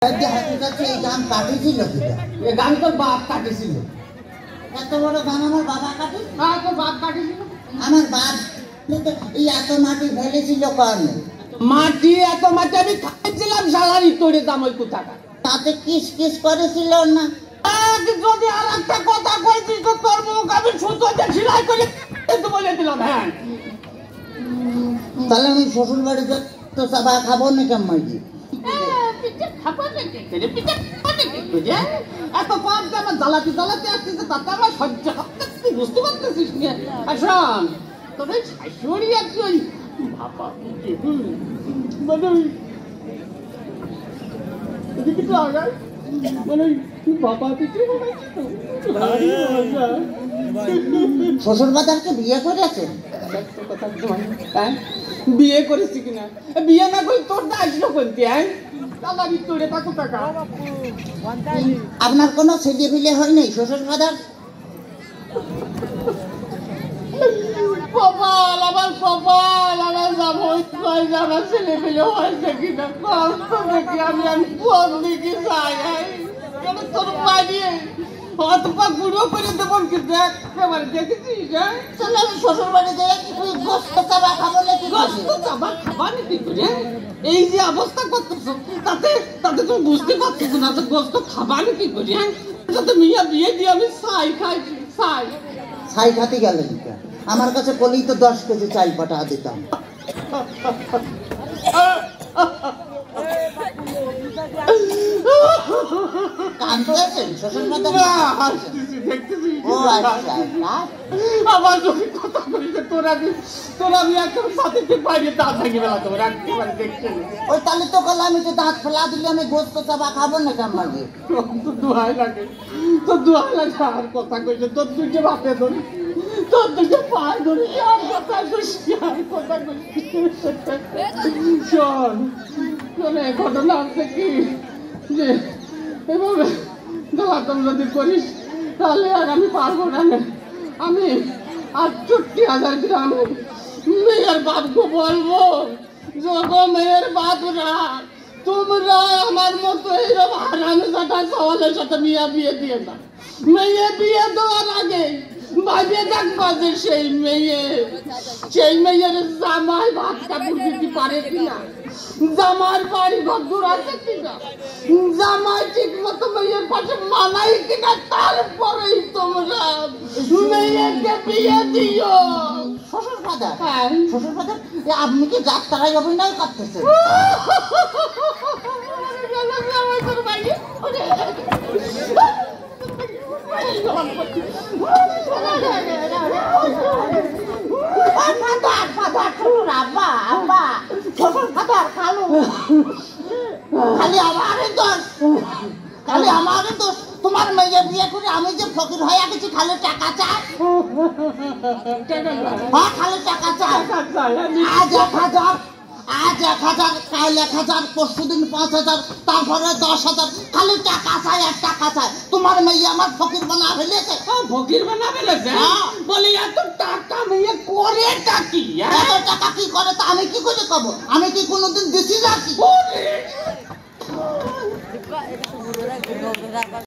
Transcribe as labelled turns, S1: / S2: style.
S1: এই গান কাটিছিল
S2: এই গান তোর বাপ কাটিছিল।
S1: এত বড় গান আমার বাবা কাটি?
S2: হ্যাঁ, তোর বাপ কাটিছিল।
S1: আমার বাপ এই এত মাটি ফেলেছিল কেন?
S2: মাটি এত মাটি আমি খাইছিলাম সালারি তোরে দাম ওই কোথাকা।
S1: তাতে কিস কিস করেছিল না?
S2: যদি আর একটা কথা কইছিস তো তোর মুখ আমি সুতো দিয়ে সেলাই করে কিন্তু বলে দিলাম। হ্যাঁ,
S1: তাহলে আমি শ্বশুর বাড়িতে তো চাবা খাবো না কেমন?
S2: এত পাপ যে আমার জ্বালাতে জ্বালাতে আসতেছে তাতে আমার সহ্য করতে বুঝতে পারতেছিস না। শোন, তোর ওই শাশুড়ি আর কি ওই বাবা মানে এদিকে তো আগায় মানে বাবা
S1: শ্বশুর বাজারকে বিয়ে করেছেন?
S2: বিয়ে করেছি কিনা? বিয়ে না করি তোর না আসলো কোনটি? তোরে টাকা টাকা
S1: আপনার কোনো ছেলে ফিলে হয়নি শ্বশুর বাজার?
S2: কপাল আমার, কপাল আমার আমার ছেলে পেলে হয়েছে কিনা কম তো দেখি। আমি কোন দিকে চাই তোর বাড়িয়ে অতপা গুঁড়ো করে দেবো কিন্তু একেবারে দেখেছিস।
S1: তাহলে আমি শ্বশুর বাড়িতে গোস্ত চাবা খাবো নাকি?
S2: গোস্ত চাবা খাবার কি করে? এই যে অবস্থা করতেছ তাতে তাতে তুমি বুঝতে পারতেছ না যে গোস্ত খাবার কি করে? যাতে মিয়া বিয়ে দিয়ে আমি ছাই খাইছি।
S1: ছাই খাতে গেলেন? আমার কাছে বলেই তো 10 কেজি চাল পাঠা দিতাম। কাঁদতেছেন শ্বশুর বাজার?
S2: আমার যদি কথা বলিতে তোরা আমি একদম সাথে বাইরে দাঁত ভেঙে বেলা তোমার একেবারে দেখছে।
S1: ওই তাহলে তো গেলে আমি তো দাঁত ফেলা দিলে আমি গোস্ত চাবা খাবো না কেমন?
S2: তো দোহাই লাগে, তো দোহাই লাগে। আর কথা কইছে তোর দুইটা বাপে ধরি, তোর দুইটা পায়ে ধরি, আর কথা কইছি, আর কথা কইছি। শোন, ঘটনা হচ্ছে কি যে এভাবে জ্বালাতন যদি করিস তাহলে আর আমি পারবো না। আমি 68,000 গ্রামে মেয়ের বাপকে বলবো, যখন মেয়ের বাপরা তোমরা আমার মতো এইরকম হারামজাদা সওয়ালের সাথে বিয়ে দিয়ে দাও। মেয়ে বিয়ে দেওয়ার আগে ভাবিয়ে দেখবা যে সেই মেয়ের জামাই ভাত কাপড় দিতে পারে কিনা, জামার বাড়ি ঘর দূর আছে কিনা, জামাই ঠিক মতো মেয়ের পাশে মানাই কিনা, তারপরেই তোমরা মেয়েকে বিয়ে দিও।
S1: শ্বশুর বাজার?
S2: হ্যাঁ,
S1: শ্বশুর বাজার আপনি কি যাত্রায় অভিনয় করতেছেন? খালি আমারই দোষ। তোমার মেয়ে বিয়ে করে আমি যে ফকির হয়ে গেছি, খালি টাকা চাই। হ্যাঁ, খালি টাকা চাই। আজ 1,000, আজ 1,000, কাল 1,000, পরশুদিন 5,000, তারপরে 10,000, খালি টাকা চাই আর টাকা চাই। তোমার মেয়ে আমার ফকির বানা ফেলেছে।
S2: ফকির বানা ফেলেছে? বলি এত টাকা মেয়ে করে কি?
S1: এত টাকা কি করে তা আমি কি করে কব? আমি কি কোনোদিন দিছি নাকি?